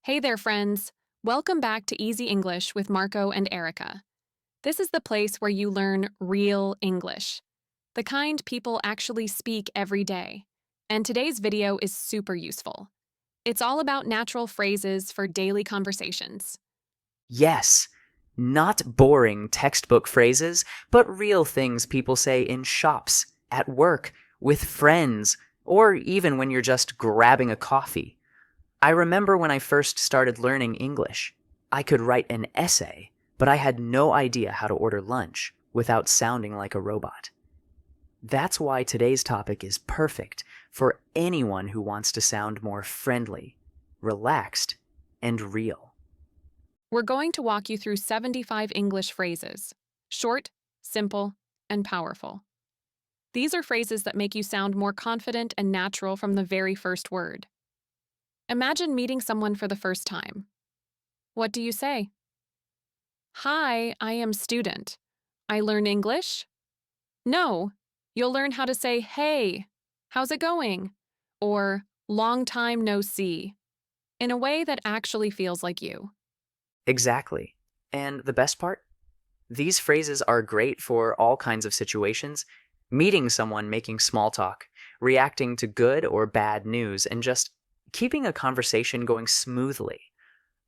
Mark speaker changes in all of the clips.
Speaker 1: Hey there, friends. Welcome back to Easy English with Marco and Erika. This is the place where you learn real English, the kind people actually speak every day. And today's video is super useful. It's all about natural phrases for daily conversations.
Speaker 2: Yes, not boring textbook phrases, but real things people say in shops, at work, with friends, or even when you're just grabbing a coffee. I remember when I first started learning English. I could write an essay, but I had no idea how to order lunch without sounding like a robot. That's why today's topic is perfect for anyone who wants to sound more friendly, relaxed, and real.
Speaker 1: We're going to walk you through 75 English phrases short, simple, and powerful. These are phrases that make you sound more confident and natural from the very first word. Imagine meeting someone for the first time. What do you say? Hi, I am student. I learn English? No, you'll learn how to say, hey, how's it going? Or long time no see, in a way that actually feels like you.
Speaker 2: Exactly. And the best part? These phrases are great for all kinds of situations: meeting someone, making small talk, reacting to good or bad news, and just keeping a conversation going smoothly.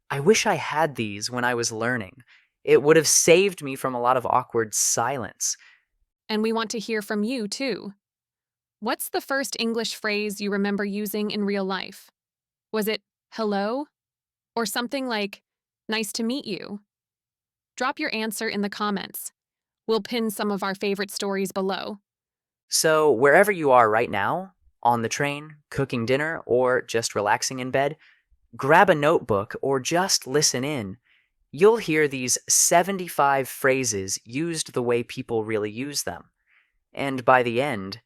Speaker 2: I wish I had these when I was learning. It would have saved me from a lot of awkward silence.
Speaker 1: And we want to hear from you, too. What's the first English phrase you remember using in real life? Was it hello? Or something like, nice to meet you? Drop your answer in the comments. We'll pin some of our favorite stories below.
Speaker 2: So, wherever you are right now, on the train, cooking dinner, or just relaxing in bed, grab a notebook or just listen in. You'll hear these 75 phrases used the way people really use them. And by the end,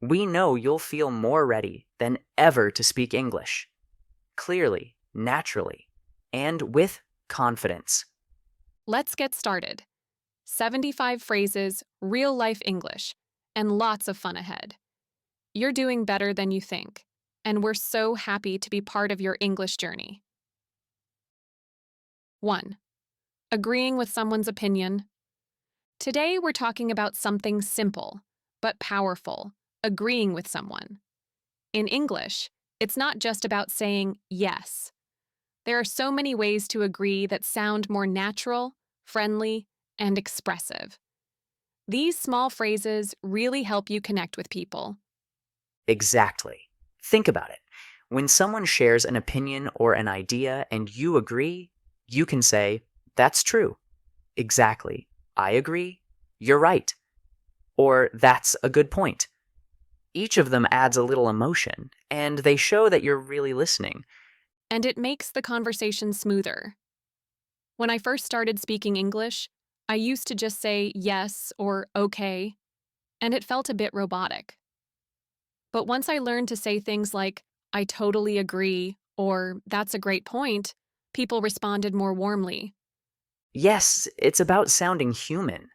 Speaker 2: we know you'll feel more ready than ever to speak English. Clearly, naturally, and with confidence.
Speaker 1: Let's get started. 75 phrases, real life English, and lots of fun ahead. You're doing better than you think, and we're so happy to be part of your English journey. 1. Agreeing with someone's opinion. Today we're talking about something simple, but powerful: agreeing with someone. In English, it's not just about saying yes. There are so many ways to agree that sound more natural, friendly, and expressive. These small phrases really help you connect with people.
Speaker 2: Exactly. Think about it. When someone shares an opinion or an idea and you agree, you can say, "That's true." "Exactly. I agree." "You're right." Or, "That's a good point." Each of them adds a little emotion, and they show that you're really listening.
Speaker 1: And it makes the conversation smoother. When I first started speaking English, I used to just say yes or okay, and it felt a bit robotic. But once I learned to say things like, I totally agree, or that's a great point, people responded more warmly.
Speaker 2: Yes, it's about sounding human.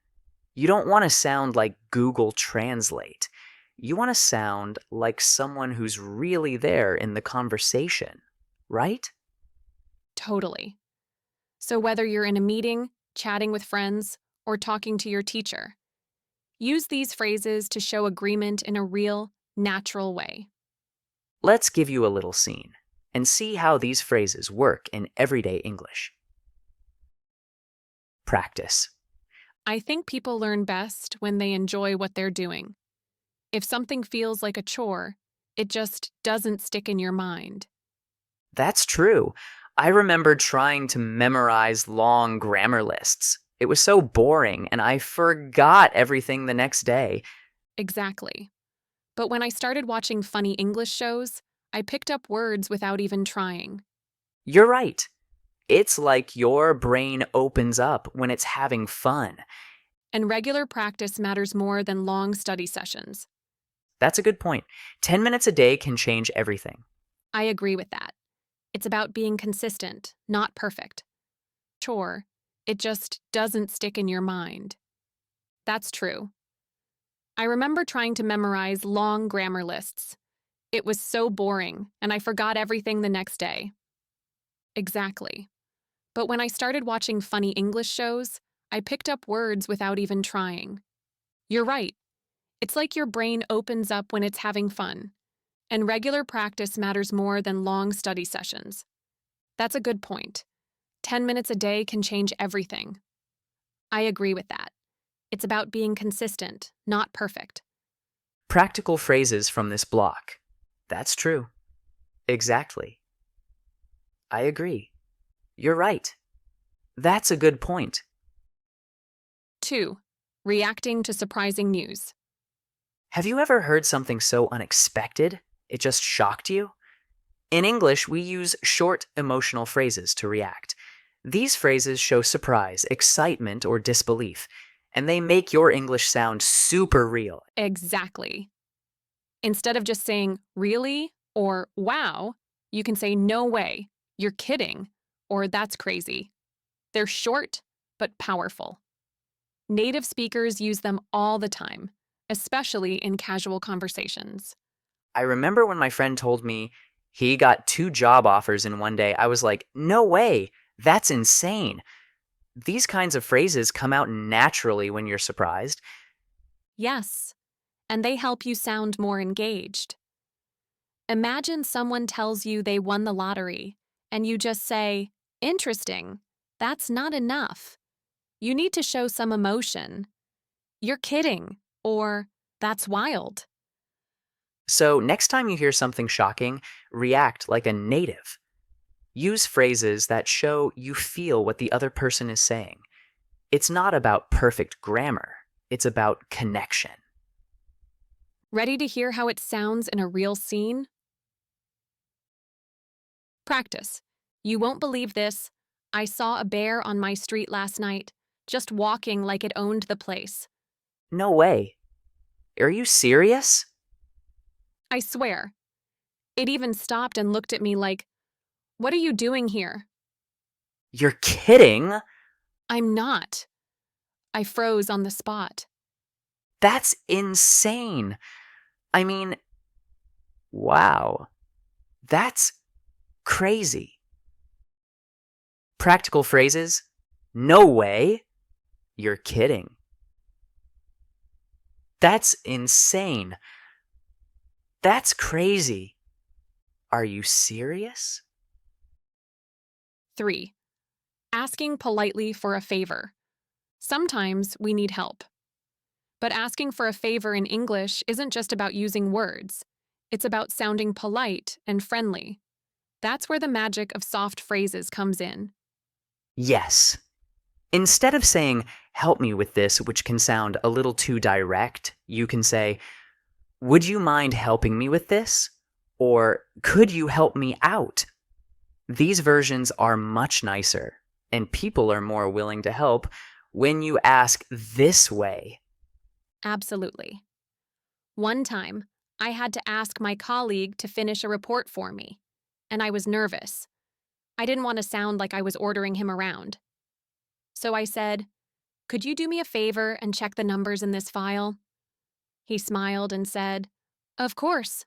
Speaker 2: You don't want to sound like Google Translate. You want to sound like someone who's really there in the conversation, right?
Speaker 1: Totally. So whether you're in a meeting, chatting with friends, or talking to your teacher, use these phrases to show agreement in a real, natural way.
Speaker 2: Let's give you a little scene and see how these phrases work in everyday English. Practice.
Speaker 1: I think people learn best when they enjoy what they're doing. If something feels like a chore, it just doesn't stick in your mind.
Speaker 2: That's true. I remember trying to memorize long grammar lists. It was so boring, and I forgot everything the next day.
Speaker 1: Exactly. But when I started watching funny English shows, I picked up words without even trying.
Speaker 2: You're right. It's like your brain opens up when it's having fun.
Speaker 1: And regular practice matters more than long study sessions.
Speaker 2: That's a good point. 10 minutes a day can change everything.
Speaker 1: I agree with that. It's about being consistent, not perfect. Chore, it just doesn't stick in your mind. That's true. I remember trying to memorize long grammar lists. It was so boring, and I forgot everything the next day. Exactly. But when I started watching funny English shows, I picked up words without even trying. You're right. It's like your brain opens up when it's having fun, and regular practice matters more than long study sessions. That's a good point. 10 minutes a day can change everything. I agree with that. It's about being consistent, not perfect.
Speaker 2: Practical phrases from this block. That's true. Exactly. I agree. You're right. That's a good point.
Speaker 1: 2. Reacting to surprising news.
Speaker 2: Have you ever heard something so unexpected it just shocked you? In English, we use short, emotional phrases to react. These phrases show surprise, excitement, or disbelief, and they make your English sound super real.
Speaker 1: Exactly. Instead of just saying, really, or wow, you can say, no way, you're kidding, or that's crazy. They're short, but powerful. Native speakers use them all the time, especially in casual conversations.
Speaker 2: I remember when my friend told me he got 2 job offers in one day, I was like, no way, that's insane. These kinds of phrases come out naturally when you're surprised.
Speaker 1: Yes, and they help you sound more engaged. Imagine someone tells you they won the lottery, and you just say, interesting. That's not enough. You need to show some emotion. You're kidding, or that's wild.
Speaker 2: So, next time you hear something shocking, react like a native. Use phrases that show you feel what the other person is saying. It's not about perfect grammar, it's about connection.
Speaker 1: Ready to hear how it sounds in a real scene? Practice. You won't believe this. I saw a bear on my street last night, just walking like it owned the place.
Speaker 2: No way. Are you serious?
Speaker 1: I swear. It even stopped and looked at me like, what are you doing here?
Speaker 2: You're kidding?
Speaker 1: I'm not. I froze on the spot.
Speaker 2: That's insane. I mean, wow. That's crazy. Practical phrases? No way. You're kidding. That's insane. That's crazy. Are you serious?
Speaker 1: 3. Asking politely for a favor. Sometimes we need help. But asking for a favor in English isn't just about using words. It's about sounding polite and friendly. That's where the magic of soft phrases comes in.
Speaker 2: Yes. Instead of saying, help me with this, which can sound a little too direct, you can say, would you mind helping me with this? Or could you help me out? These versions are much nicer, and people are more willing to help when you ask this way.
Speaker 1: Absolutely. One time, I had to ask my colleague to finish a report for me, and I was nervous. I didn't want to sound like I was ordering him around. So I said, could you do me a favor and check the numbers in this file? He smiled and said, of course.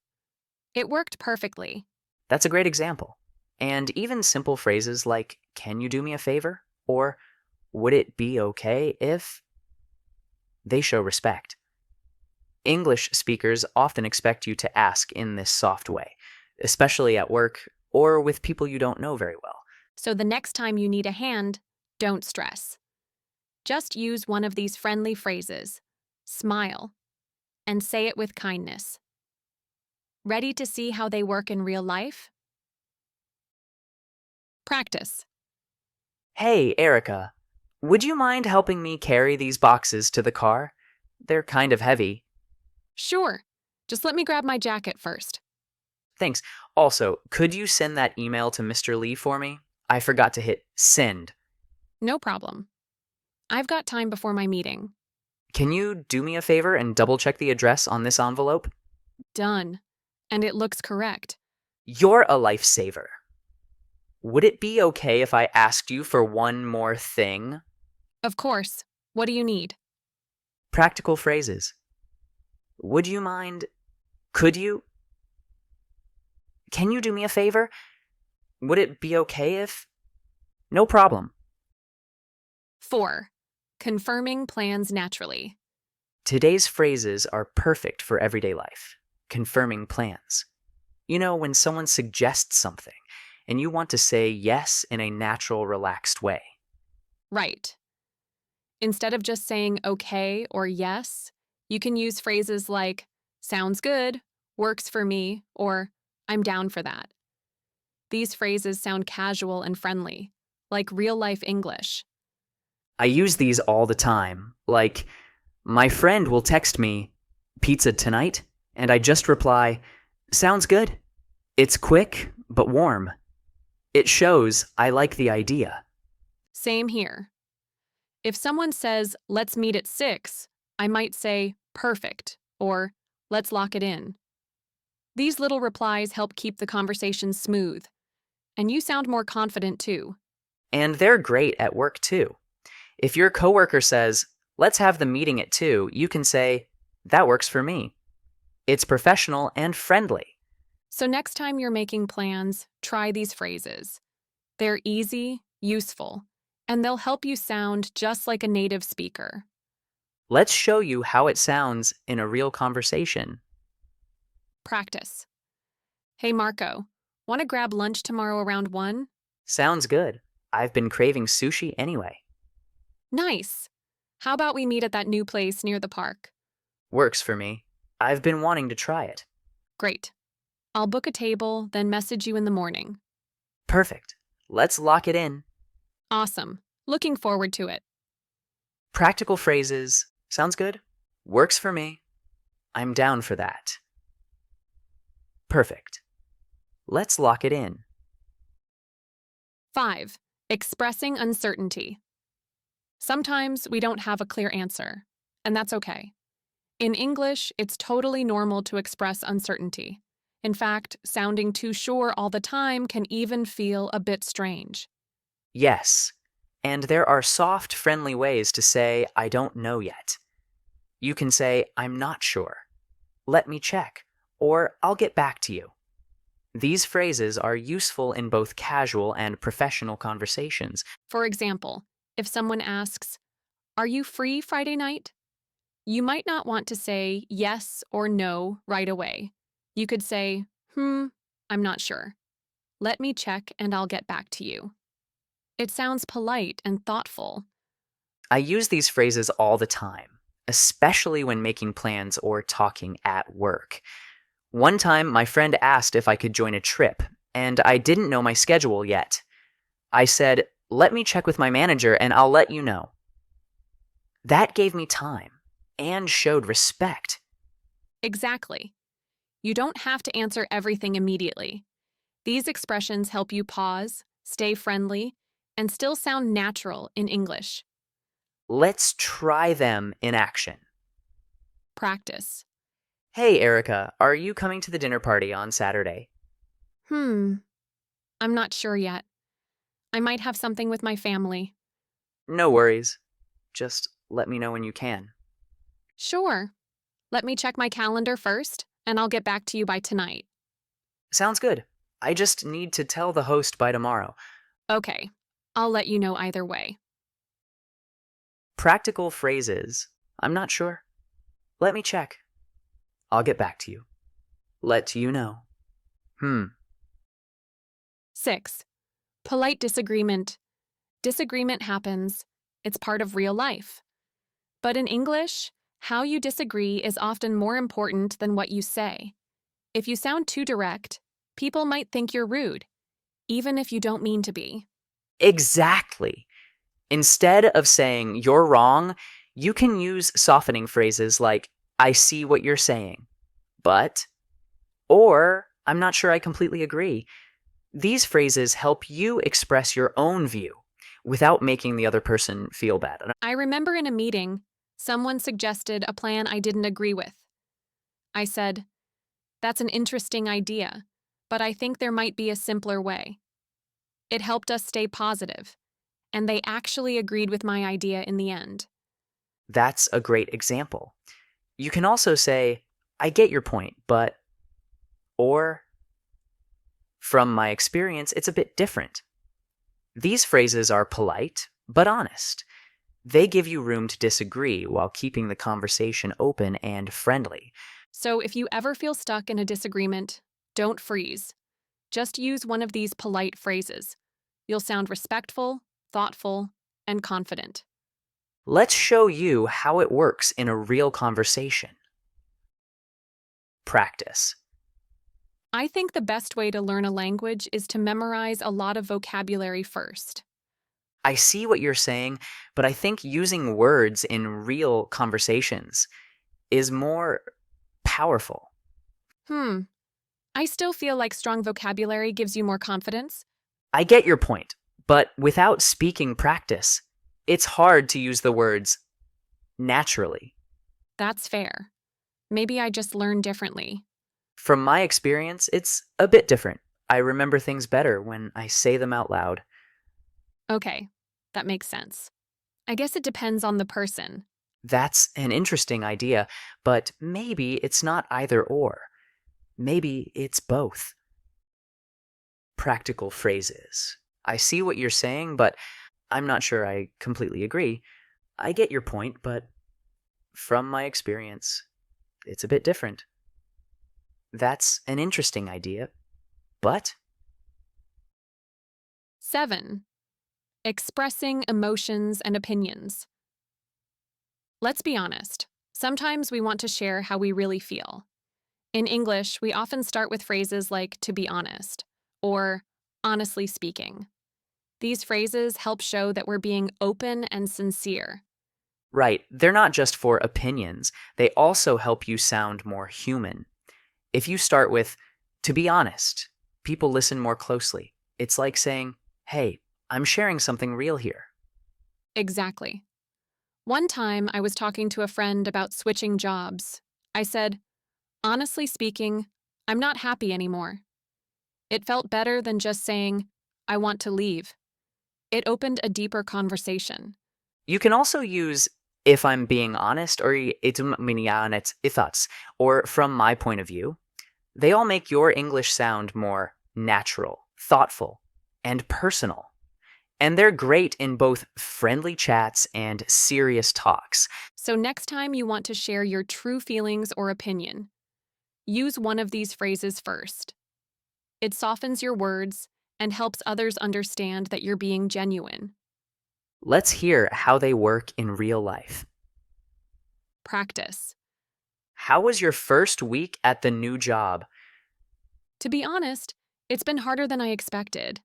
Speaker 1: It worked perfectly.
Speaker 2: That's a great example. And even simple phrases like, can you do me a favor? Or, would it be okay if? They show respect. English speakers often expect you to ask in this soft way, especially at work or with people you don't know very well.
Speaker 1: So the next time you need a hand, don't stress. Just use one of these friendly phrases, smile, and say it with kindness. Ready to see how they work in real life? Practice.
Speaker 2: Hey, Erika, would you mind helping me carry these boxes to the car? They're kind of heavy.
Speaker 1: Sure. Just let me grab my jacket first.
Speaker 2: Thanks. Also, could you send that email to Mr. Lee for me? I forgot to hit send.
Speaker 1: No problem. I've got time before my meeting.
Speaker 2: Can you do me a favor and double check the address on this envelope?
Speaker 1: Done. And it looks correct.
Speaker 2: You're a lifesaver. Would it be okay if I asked you for one more thing?
Speaker 1: Of course. What do you need?
Speaker 2: Practical phrases. Would you mind? Could you? Can you do me a favor? Would it be okay if? No problem.
Speaker 1: 4. Confirming plans naturally.
Speaker 2: Today's phrases are perfect for everyday life. Confirming plans. You know, when someone suggests something and you want to say yes in a natural, relaxed way.
Speaker 1: Right. Instead of just saying okay or yes, you can use phrases like sounds good, works for me, or I'm down for that. These phrases sound casual and friendly, like real life English.
Speaker 2: I use these all the time, like, my friend will text me, pizza tonight, and I just reply, sounds good. It's quick, but warm. It shows I like the idea.
Speaker 1: Same here. If someone says, let's meet at 6, I might say, perfect, or let's lock it in. These little replies help keep the conversation smooth, and you sound more confident too.
Speaker 2: And they're great at work too. If your coworker says, let's have the meeting at 2, you can say, that works for me. It's professional and friendly.
Speaker 1: So next time you're making plans, try these phrases. They're easy, useful, and they'll help you sound just like a native speaker.
Speaker 2: Let's show you how it sounds in a real conversation.
Speaker 1: Practice. Hey Marco, want to grab lunch tomorrow around 1?
Speaker 2: Sounds good. I've been craving sushi anyway.
Speaker 1: Nice. How about we meet at that new place near the park?
Speaker 2: Works for me. I've been wanting to try it.
Speaker 1: Great. I'll book a table, then message you in the morning.
Speaker 2: Perfect. Let's lock it in.
Speaker 1: Awesome. Looking forward to it.
Speaker 2: Practical phrases. Sounds good. Works for me. I'm down for that. Perfect. Let's lock it in.
Speaker 1: 5. Expressing uncertainty. Sometimes we don't have a clear answer, and that's okay. In English, it's totally normal to express uncertainty. In fact, sounding too sure all the time can even feel a bit strange.
Speaker 2: Yes. And there are soft, friendly ways to say, I don't know yet. You can say, I'm not sure. Let me check. Or I'll get back to you. These phrases are useful in both casual and professional conversations.
Speaker 1: For example, if someone asks, are you free Friday night? You might not want to say yes or no right away. You could say, I'm not sure. Let me check and I'll get back to you. It sounds polite and thoughtful.
Speaker 2: I use these phrases all the time, especially when making plans or talking at work. One time, my friend asked if I could join a trip, and I didn't know my schedule yet. I said, let me check with my manager and I'll let you know. That gave me time and showed respect.
Speaker 1: Exactly. You don't have to answer everything immediately. These expressions help you pause, stay friendly, and still sound natural in English.
Speaker 2: Let's try them in action.
Speaker 1: Practice.
Speaker 2: Hey, Erika, are you coming to the dinner party on Saturday?
Speaker 1: I'm not sure yet. I might have something with my family.
Speaker 2: No worries. Just let me know when you can.
Speaker 1: Sure. Let me check my calendar first, and I'll get back to you by tonight.
Speaker 2: Sounds good. I just need to tell the host by tomorrow.
Speaker 1: Okay. I'll let you know either way.
Speaker 2: Practical phrases. I'm not sure. Let me check. I'll get back to you. Let you know.
Speaker 1: 6. Polite disagreement. Disagreement happens. It's part of real life. But in English, how you disagree is often more important than what you say. If you sound too direct, people might think you're rude, even if you don't mean to be.
Speaker 2: Exactly. Instead of saying you're wrong, you can use softening phrases like, I see what you're saying, but, or I'm not sure I completely agree. These phrases help you express your own view without making the other person feel bad.
Speaker 1: I remember in a meeting, someone suggested a plan I didn't agree with. I said, that's an interesting idea, but I think there might be a simpler way. It helped us stay positive, and they actually agreed with my idea in the end.
Speaker 2: That's a great example. You can also say, I get your point, but, or, From my experience, it's a bit different. These phrases are polite, but honest. They give you room to disagree while keeping the conversation open and friendly.
Speaker 1: So if you ever feel stuck in a disagreement, don't freeze. Just use one of these polite phrases. You'll sound respectful, thoughtful, and confident.
Speaker 2: Let's show you how it works in a real conversation. Practice.
Speaker 1: I think the best way to learn a language is to memorize a lot of vocabulary first.
Speaker 2: I see what you're saying, but I think using words in real conversations is more powerful.
Speaker 1: Hmm, I still feel like strong vocabulary gives you more confidence.
Speaker 2: I get your point, but without speaking practice, it's hard to use the words naturally.
Speaker 1: That's fair. Maybe I just learn differently.
Speaker 2: From my experience, it's a bit different. I remember things better when I say them out loud.
Speaker 1: Okay, that makes sense. I guess it depends on the person.
Speaker 2: That's an interesting idea, but maybe it's not either or. Maybe it's both. Practical phrases. I see what you're saying, but I'm not sure I completely agree. I get your point, but from my experience, it's a bit different. That's an interesting idea, but
Speaker 1: 7. Expressing emotions and opinions. Let's be honest. Sometimes we want to share how we really feel. In English, we often start with phrases like to be honest or honestly speaking. These phrases help show that we're being open and sincere.
Speaker 2: right, they're not just for opinions, they also help you sound more human. If you start with, to be honest, people listen more closely. It's like saying, hey, I'm sharing something real here.
Speaker 1: Exactly. One time, I was talking to a friend about switching jobs. I said, honestly speaking, I'm not happy anymore. It felt better than just saying, I want to leave. It opened a deeper conversation.
Speaker 2: You can also use if I'm being honest or ifats or from my point of view. They all make your English sound more natural, thoughtful, and personal. And they're great in both friendly chats and serious talks.
Speaker 1: So, next time you want to share your true feelings or opinion, use one of these phrases first. It softens your words and helps others understand that you're being genuine.
Speaker 2: Let's hear how they work in real life.
Speaker 1: Practice.
Speaker 2: How was your first week at the new job?
Speaker 1: To be honest, it's been harder than I expected.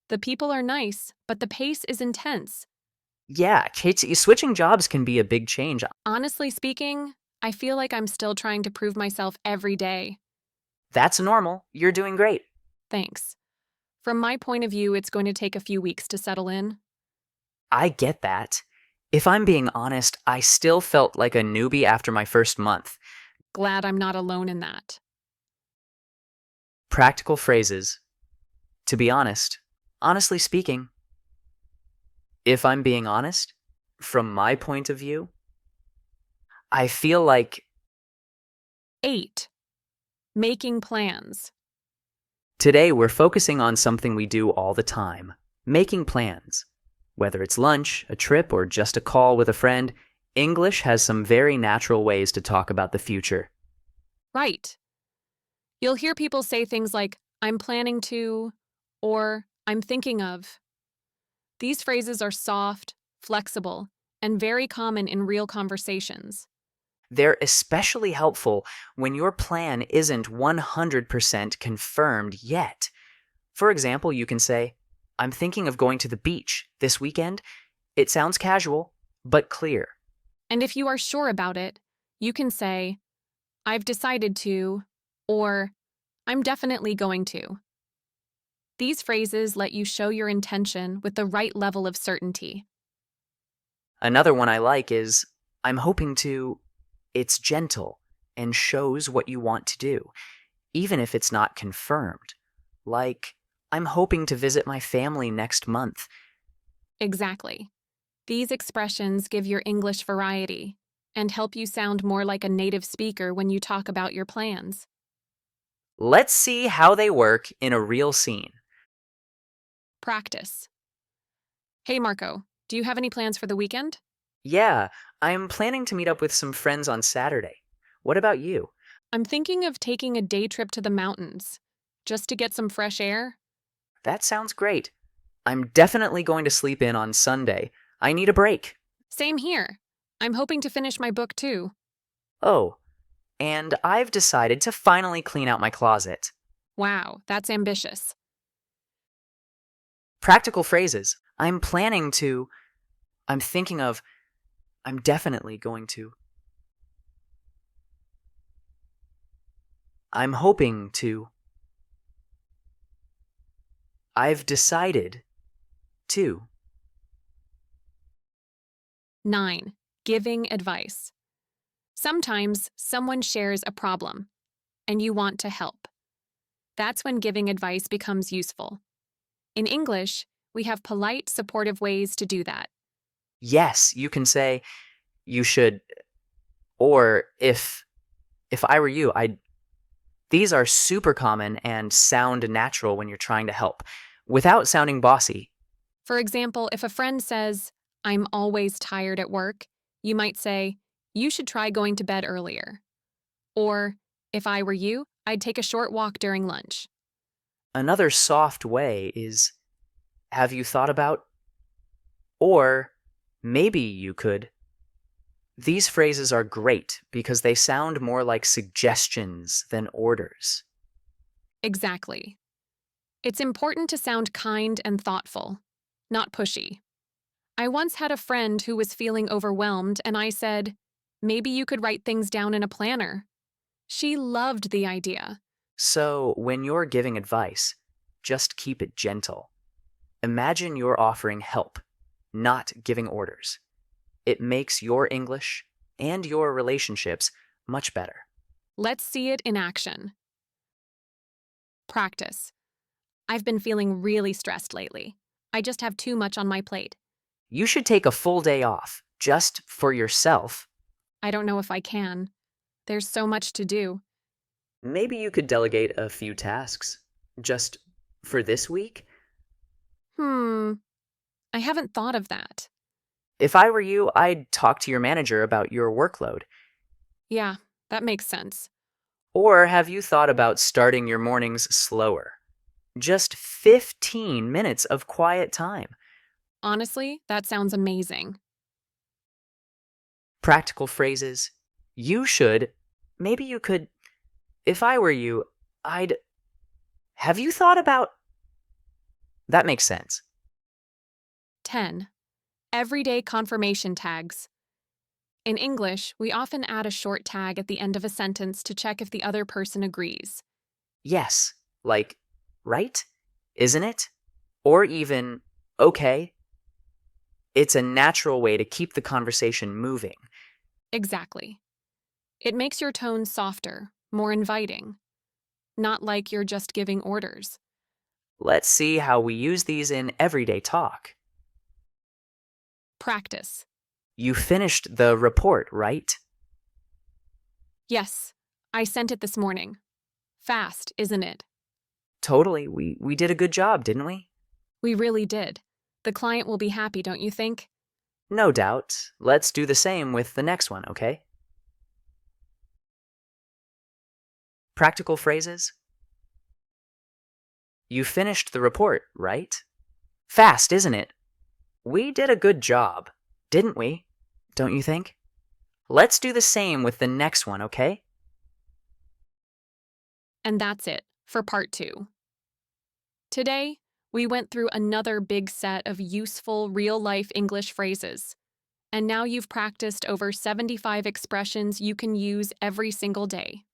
Speaker 1: The people are nice, but the pace is intense.
Speaker 2: Yeah, switching jobs can be a big change.
Speaker 1: Honestly speaking, I feel like I'm still trying to prove myself every day.
Speaker 2: That's normal. You're doing great.
Speaker 1: Thanks. From my point of view, it's going to take a few weeks to settle in.
Speaker 2: I get that. If I'm being honest, I still felt like a newbie after my first month.
Speaker 1: Glad I'm not alone in that.
Speaker 2: Practical phrases. To be honest, honestly speaking, if I'm being honest, from my point of view, I feel like
Speaker 1: 8. Making plans.
Speaker 2: today we're focusing on something we do all the time, making plans. Whether it's lunch, a trip, or just a call with a friend, English has some very natural ways to talk about the future.
Speaker 1: Right. You'll hear people say things like, I'm planning to, or I'm thinking of. These phrases are soft, flexible, and very common in real conversations.
Speaker 2: They're especially helpful when your plan isn't 100% confirmed yet. For example, you can say, I'm thinking of going to the beach this weekend. It sounds casual, but clear.
Speaker 1: And if you are sure about it, you can say, I've decided to, or I'm definitely going to. These phrases let you show your intention with the right level of certainty.
Speaker 2: Another one I like is, I'm hoping to. It's gentle and shows what you want to do, even if it's not confirmed. Like, I'm hoping to visit my family next month.
Speaker 1: Exactly. These expressions give your English variety and help you sound more like a native speaker when you talk about your plans.
Speaker 2: Let's see how they work in a real scene.
Speaker 1: Practice. Hey, Marco, do you have any plans for the weekend?
Speaker 2: Yeah, I'm planning to meet up with some friends on Saturday. What about you?
Speaker 1: I'm thinking of taking a day trip to the mountains, just to get some fresh air.
Speaker 2: That sounds great. I'm definitely going to sleep in on Sunday. I need a break.
Speaker 1: Same here. I'm hoping to finish my book too.
Speaker 2: Oh, and I've decided to finally clean out my closet.
Speaker 1: Wow, that's ambitious.
Speaker 2: Practical phrases. I'm thinking of, I'm definitely going to. I'm hoping to. I've decided to.
Speaker 1: 9. Giving advice. Sometimes someone shares a problem, and you want to help. That's when giving advice becomes useful. In English, we have polite, supportive ways to do that.
Speaker 2: Yes, you can say, you should, or if I were you, I'd. These are super common and sound natural when you're trying to help, without sounding bossy.
Speaker 1: For example, if a friend says, I'm always tired at work, you might say, you should try going to bed earlier. Or, if I were you, I'd take a short walk during lunch.
Speaker 2: Another soft way is, have you thought about? Or, maybe you could. These phrases are great because they sound more like suggestions than orders.
Speaker 1: Exactly. It's important to sound kind and thoughtful, not pushy. I once had a friend who was feeling overwhelmed, and I said, maybe you could write things down in a planner. She loved the idea.
Speaker 2: So, when you're giving advice, just keep it gentle. Imagine you're offering help, not giving orders. It makes your English and your relationships much better.
Speaker 1: Let's see it in action. Practice. I've been feeling really stressed lately. I just have too much on my plate.
Speaker 2: You should take a full day off, just for yourself.
Speaker 1: I don't know if I can. There's so much to do.
Speaker 2: Maybe you could delegate a few tasks, just for this week.
Speaker 1: Hmm, I haven't thought of that.
Speaker 2: If I were you, I'd talk to your manager about your workload.
Speaker 1: Yeah, that makes sense.
Speaker 2: Or have you thought about starting your mornings slower? Just 15 minutes of quiet time.
Speaker 1: Honestly, that sounds amazing.
Speaker 2: Practical phrases. You should. Maybe you could. If I were you, I'd. Have you thought about. That makes sense.
Speaker 1: 10. Everyday confirmation tags. In English, we often add a short tag at the end of a sentence to check if the other person agrees.
Speaker 2: Yes, like, right? Isn't it? Or even, okay. It's a natural way to keep the conversation moving.
Speaker 1: Exactly. It makes your tone softer, more inviting, not like you're just giving orders.
Speaker 2: Let's see how we use these in everyday talk.
Speaker 1: Practice.
Speaker 2: You finished the report, right?
Speaker 1: Yes, I sent it this morning. Fast, isn't it?
Speaker 2: Totally. We did a good job, didn't we?
Speaker 1: We really did. The client will be happy, don't you think?
Speaker 2: No doubt. Let's do the same with the next one, okay? Practical phrases. You finished the report, right? Fast, isn't it? We did a good job, didn't we? Don't you think? Let's do the same with the next one, okay?
Speaker 1: And that's it for part 2. Today, we went through another big set of useful real-life English phrases. And now you've practiced over 75 expressions you can use every single day.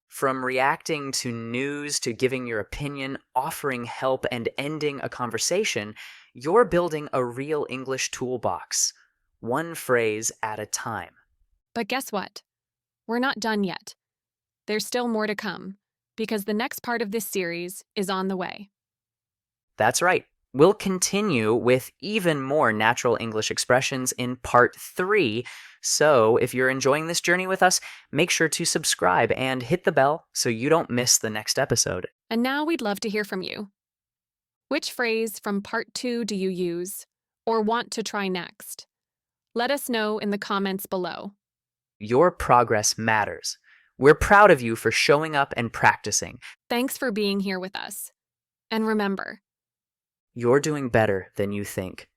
Speaker 2: From reacting to news to giving your opinion, offering help, and ending a conversation, you're building a real English toolbox, one phrase at a time.
Speaker 1: But guess what? We're not done yet. There's still more to come, because the next part of this series is on the way.
Speaker 2: That's right. We'll continue with even more natural English expressions in part 3, So, if you're enjoying this journey with us, make sure to subscribe and hit the bell so you don't miss the next episode.
Speaker 1: And now we'd love to hear from you. Which phrase from part 2 do you use or want to try next? Let us know in the comments below.
Speaker 2: Your progress matters. We're proud of you for showing up and practicing.
Speaker 1: Thanks for being here with us. And remember,
Speaker 2: You're doing better than you think.